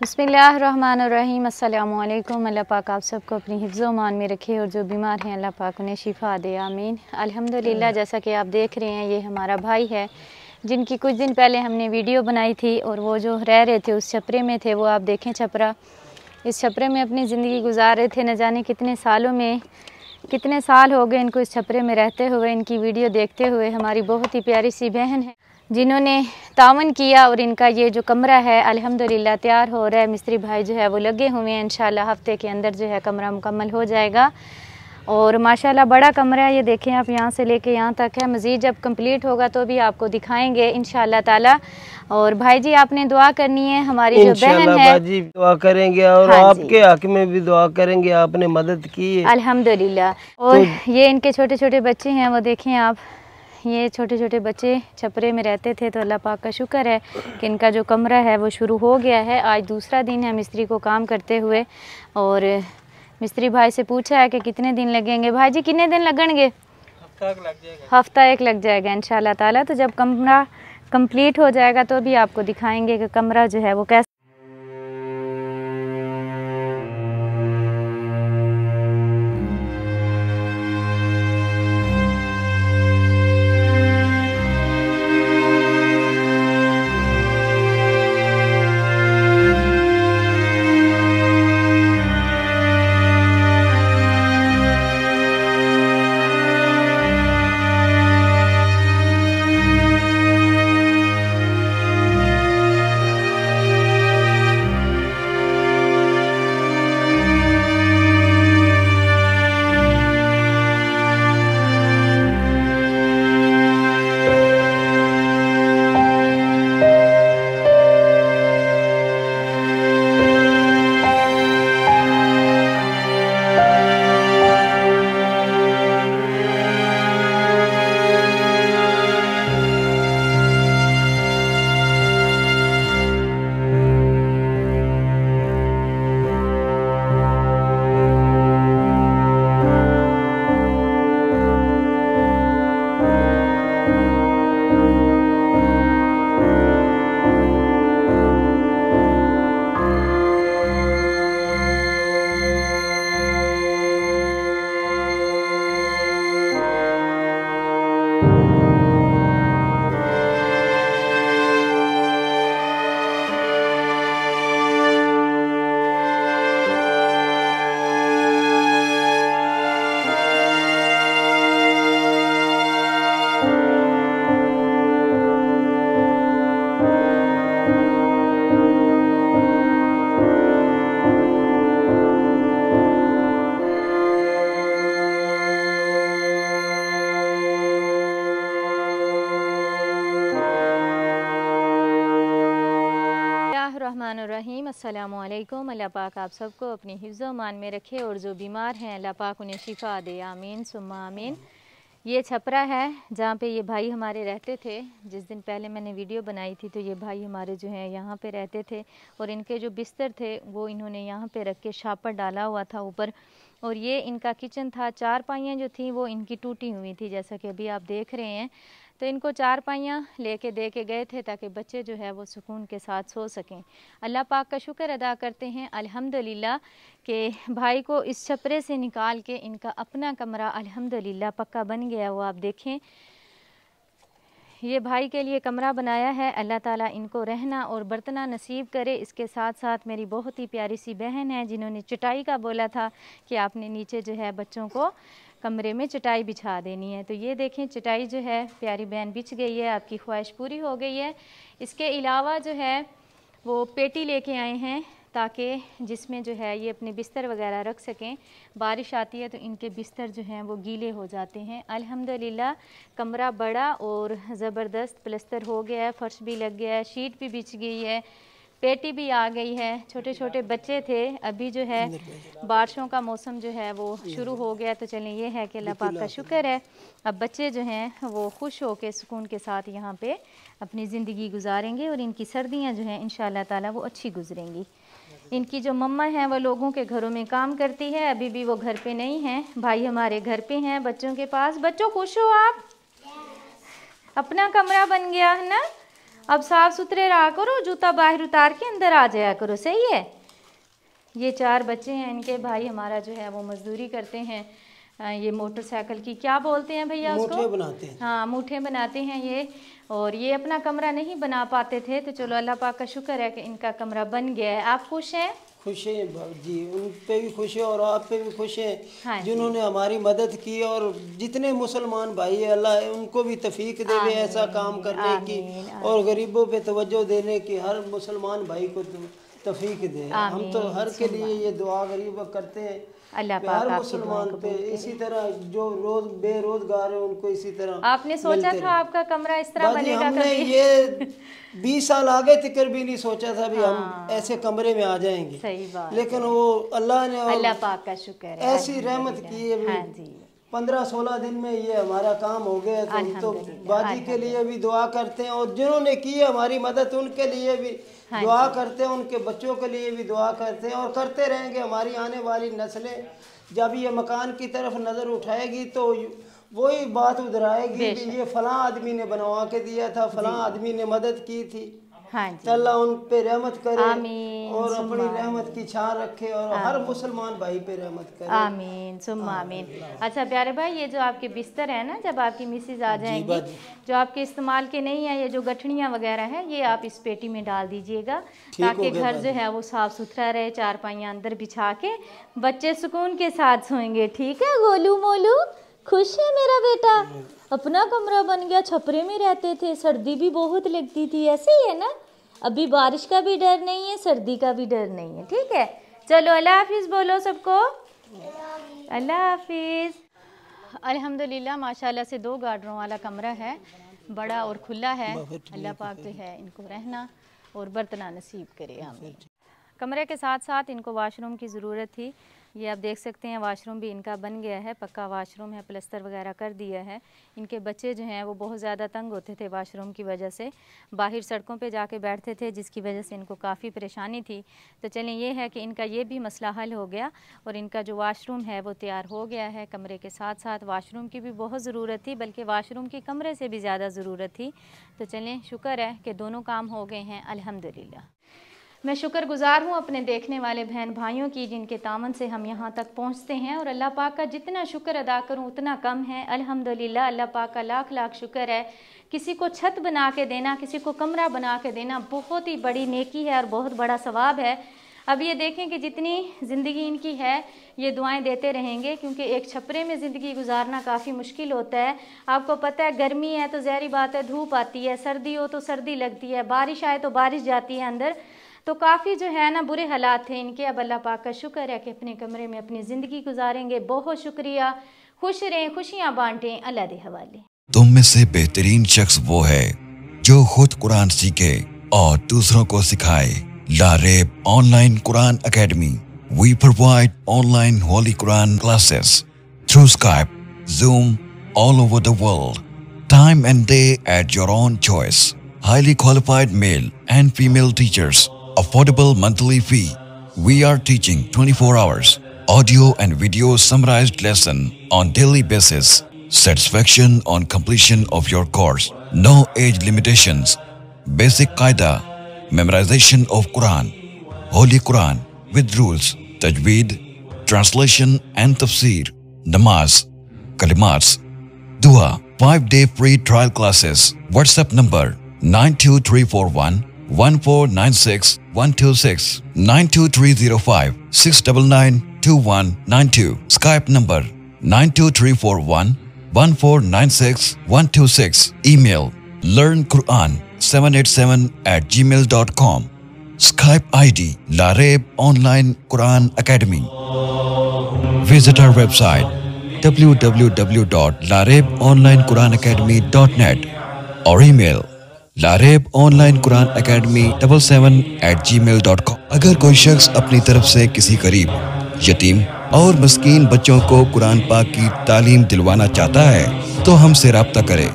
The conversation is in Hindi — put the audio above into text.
बिस्मिल्लाहिर्रहमानिर्रहीम। अस्सलामुअलैकुम। अल्लाह पाक आप सबको अपनी हिफ्ज़-ओ-मान में रखे और जो बीमार हैं अल्लाह पाक उन्हें शिफा दे, आमीन। अल्हम्दुलिल्लाह, जैसा कि आप देख रहे हैं ये हमारा भाई है जिनकी कुछ दिन पहले हमने वीडियो बनाई थी और वो जो रह रहे थे उस छपरे में थे। वो आप देखें छपरा, इस छपरे में अपनी ज़िंदगी गुजार रहे थे। न जाने कितने सालों में, कितने साल हो गए इनको इस छपरे में रहते हुए। इनकी वीडियो देखते हुए हमारी बहुत ही प्यारी सी बहन है जिन्होंने तावन किया और इनका ये जो कमरा है अल्हम्दुलिल्लाह तैयार हो रहा है। मिस्त्री भाई जो है वो लगे हुए हैं, इंशाल्लाह हफ्ते के अंदर जो है कमरा मुकम्मल हो जाएगा। और माशाल्लाह बड़ा कमरा है, ये देखें आप, यहाँ से लेके यहाँ तक है। मज़ीद जब कंप्लीट होगा तो भी आपको दिखाएंगे इंशाल्लाह ताला। और भाई जी आपने दुआ करनी है, हमारी जो बहन है जी दुआ करेंगे और हाँ आपके हक में भी दुआ करेंगे, आपने मदद की है अल्हम्दुलिल्लाह। और ये इनके छोटे छोटे बच्चे हैं, वो देखें आप, ये छोटे छोटे बच्चे छपरे में रहते थे। तो अल्लाह पाक का शुक्र है कि इनका जो कमरा है वो शुरू हो गया है। आज दूसरा दिन है मिस्त्री को काम करते हुए और मिस्त्री भाई से पूछा है कि कितने दिन लगेंगे। भाई जी कितने दिन लगेंगे? हफ्ता एक लग जाएगा इंशाल्लाह ताला। तो जब कमरा कंप्लीट हो जाएगा तो भी आपको दिखाएंगे कि कमरा जो है वो कैसे। रहीम। अस्सलामुअलैकुम। अल्लाह पाक आप सबको अपनी हिफ्ज़-ओ-मान में रखे और जो बीमार हैं अल्लाह पाक उन्हें शिफा दे, आमीन सुम्मा आमीन। ये छपरा है जहाँ पे ये भाई हमारे रहते थे। जिस दिन पहले मैंने वीडियो बनाई थी तो ये भाई हमारे जो हैं यहाँ पे रहते थे और इनके जो बिस्तर थे वो इन्होंने यहाँ पे रख के शापर डाला हुआ था ऊपर। और ये इनका किचन था। चारपाइयाँ जो थी वो इनकी टूटी हुई थी, जैसा कि अभी आप देख रहे हैं। तो इनको चारपाइयाँ लेके दे के गए थे ताकि बच्चे जो है वो सुकून के साथ सो सकें। अल्लाह पाक का शुक्र अदा करते हैं अल्हम्दुलिल्लाह कि भाई को इस छपरे से निकाल के इनका अपना कमरा अल्हम्दुलिल्लाह पक्का बन गया। वो आप देखें, ये भाई के लिए कमरा बनाया है। अल्लाह ताला इनको रहना और बरतना नसीब करे। इसके साथ साथ मेरी बहुत ही प्यारी सी बहन है जिन्होंने चटाई का बोला था कि आपने नीचे जो है बच्चों को कमरे में चटाई बिछा देनी है। तो ये देखें चटाई जो है प्यारी बहन बिछ गई है, आपकी ख्वाहिश पूरी हो गई है। इसके अलावा जो है वो पेटी लेके आए हैं ताकि जिसमें जो है ये अपने बिस्तर वगैरह रख सकें। बारिश आती है तो इनके बिस्तर जो हैं वो गीले हो जाते हैं। अल्हम्दुलिल्लाह कमरा बड़ा और ज़बरदस्त प्लस्तर हो गया है, फ़र्श भी लग गया है, शीट भी बिछ गई है, पेटी भी आ गई है। छोटे छोटे बच्चे थे, अभी जो है बारिशों का मौसम जो है वो शुरू हो गया। तो चलें, ये है कि अल्लाह पाक का शुक्र है अब बच्चे जो हैं वो खुश हो के सुकून के साथ यहाँ पे अपनी ज़िंदगी गुजारेंगे और इनकी सर्दियाँ जो हैं इंशाअल्लाह ताला वो अच्छी गुजरेंगी। इनकी जो मम्मा हैं वो लोगों के घरों में काम करती है, अभी भी वो घर पे नहीं हैं। भाई हमारे घर पे हैं बच्चों के पास। बच्चों खुश हो आप? अपना कमरा बन गया है ना, अब साफ सुथरे रहा करो, जूता बाहर उतार के अंदर आ जाया करो, सही है। ये 4 बच्चे हैं, इनके भाई हमारा जो है वो मजदूरी करते हैं। ये मोटरसाइकिल की क्या बोलते हैं भैया उसको? मूठे बनाते हैं। हाँ, मूठे बनाते हैं ये। और ये अपना कमरा नहीं बना पाते थे, तो चलो अल्लाह पाक का शुक्र है कि इनका कमरा बन गया है। आप खुश हैं? खुश हैं जी, उन पे भी खुश है और आप पे भी खुश है। हाँ, जिन्होंने हमारी मदद की, और जितने मुसलमान भाई है अल्लाह उनको भी तौफीक देवे ऐसा काम करने की, और गरीबों पे तवज्जो देने की। हर मुसलमान भाई को तौफीक दे। हम तो हर के लिए ये दुआ गरीब करते हैं अल्लाह पाक हर मुसलमान पे। इसी तरह जो रोज बेरोजगार है उनको इसी तरह। आपने सोचा था आपका कमरा इस तरह बनेगा? हमने ये 20 साल आगे तक भी नहीं सोचा था भी हम ऐसे कमरे में आ जाएंगे। सही बात। लेकिन वो अल्लाह ने, अल्लाह पाक का शुक्र है, ऐसी रहमत की है। हाँ जी, 15-16 दिन में ये हमारा काम हो गया। तो हम तो बाजी के लिए भी दुआ करते हैं, और जिन्होंने की है हमारी मदद उनके लिए भी दुआ करते हैं, उनके बच्चों के लिए भी दुआ करते हैं, और करते रहेंगे। हमारी आने वाली नस्लें जब ये मकान की तरफ नज़र उठाएगी तो वही बात उधर आएगी कि ये फलां आदमी ने बनवा के दिया था, फलां आदमी ने मदद की थी। हाँ जी। अल्लाह उन पे रहमत करे, आमीन, और अपनी रहमत की छां रखे, और हर मुसलमान भाई पे रहमत करे। आमीन सुम्मा आमीन। अच्छा प्यारे भाई, ये जो आपके बिस्तर है ना, जब आपकी मिसेज आ जाएंगी, जो आपके इस्तेमाल के नहीं है, ये जो गठड़ियाँ वगैरह हैं, ये आप इस पेटी में डाल दीजिएगा, ताकि घर जो है वो साफ सुथरा रहे। चारपाइयाँ अंदर बिछा के बच्चे सुकून के साथ सोएंगे। ठीक है गोलू मोलू? खुश है मेरा बेटा? अपना कमरा बन गया। छपरे में रहते थे, सर्दी भी बहुत लगती थी, ऐसे ही है ना? अभी बारिश का भी डर नहीं है, सर्दी का भी डर नहीं है। ठीक है, चलो अल्लाह हाफिज़ बोलो सबको। अल्लाह हाफिज़। अल्हम्दुलिल्लाह माशाल्लाह से 2 गार्डरों वाला कमरा है, बड़ा और खुला है। अल्लाह पाक जो है इनको रहना और बरतना नसीब करे हमें। कमरे के साथ साथ इनको वाशरूम की ज़रूरत थी। ये आप देख सकते हैं वाशरूम भी इनका बन गया है, पक्का वाशरूम है, प्लस्तर वगैरह कर दिया है। इनके बच्चे जो हैं वो बहुत ज़्यादा तंग होते थे वाशरूम की वजह से, बाहर सड़कों पे जाके बैठते थे, जिसकी वजह से इनको काफ़ी परेशानी थी। तो चलें, ये है कि इनका ये भी मसला हल हो गया और इनका जो वाशरूम है वो तैयार हो गया है। कमरे के साथ साथ वाशरूम की भी बहुत ज़रूरत थी, बल्कि वाशरूम की कमरे से भी ज़्यादा ज़रूरत थी। तो चलें, शुक्र है कि दोनों काम हो गए हैं अल्हम्दुलिल्लाह। मैं शुक्रगुज़ार हूँ अपने देखने वाले बहन भाइयों की, जिनके तामन से हम यहाँ तक पहुँचते हैं, और अल्लाह पाक का जितना शुक्र अदा करूँ उतना कम है। अल्हम्दुलिल्लाह, अल्लाह पाक का लाख लाख शुक्र है। किसी को छत बना के देना, किसी को कमरा बना के देना बहुत ही बड़ी नेकी है और बहुत बड़ा सवाब है। अब ये देखें कि जितनी ज़िंदगी इनकी है ये दुआएं देते रहेंगे, क्योंकि एक छपरे में ज़िंदगी गुजारना काफ़ी मुश्किल होता है। आपको पता है गर्मी है तो ज़ाहिर बात है धूप आती है, सर्दी हो तो सर्दी लगती है, बारिश आए तो बारिश जाती है अंदर, तो काफ़ी जो है ना बुरे हालात थे इनके। अब अल्लाह पाक का शुक्र है कि अपने कमरे में अपनी ज़िंदगी गुजारेंगे। बहुत शुक्रिया, खुश रहें, खुशियाँ बांटें, अल्लाह दे हवाले। तुम में से बेहतरीन शख्स वो है जो खुद कुरान सीखे और दूसरों को सिखाए। Laraib online Quran academy. We provide online Holy Quran classes through Skype, Zoom, all over the world. Time and day at your own choice. Highly qualified male and female teachers. Affordable monthly fee. We are teaching 24 hours. Audio and video summarized lesson on daily basis. Satisfaction on completion of your course. No age limitations. Basic Qaida. Memorization of Quran. Holy Quran with rules. Tajweed. Translation and Tafsir. Namaz. Kalimats. Dua. 5-day free trial classes. WhatsApp number 92341 1496 126 92305 699 2192. Skype number 92341 1496 126. Email learnquran787@gmail.com. Skype ID Lareeb Online Quran Academy. Visit our website www.lareebonlinequranacademy.net or email lareebonlinequranacademy77@gmail.com। अगर कोई शख्स अपनी तरफ से किसी गरीब, यतीम और मस्कीन बच्चों को कुरान पाक की तालीम दिलवाना चाहता है तो हमसे राब्ता करें।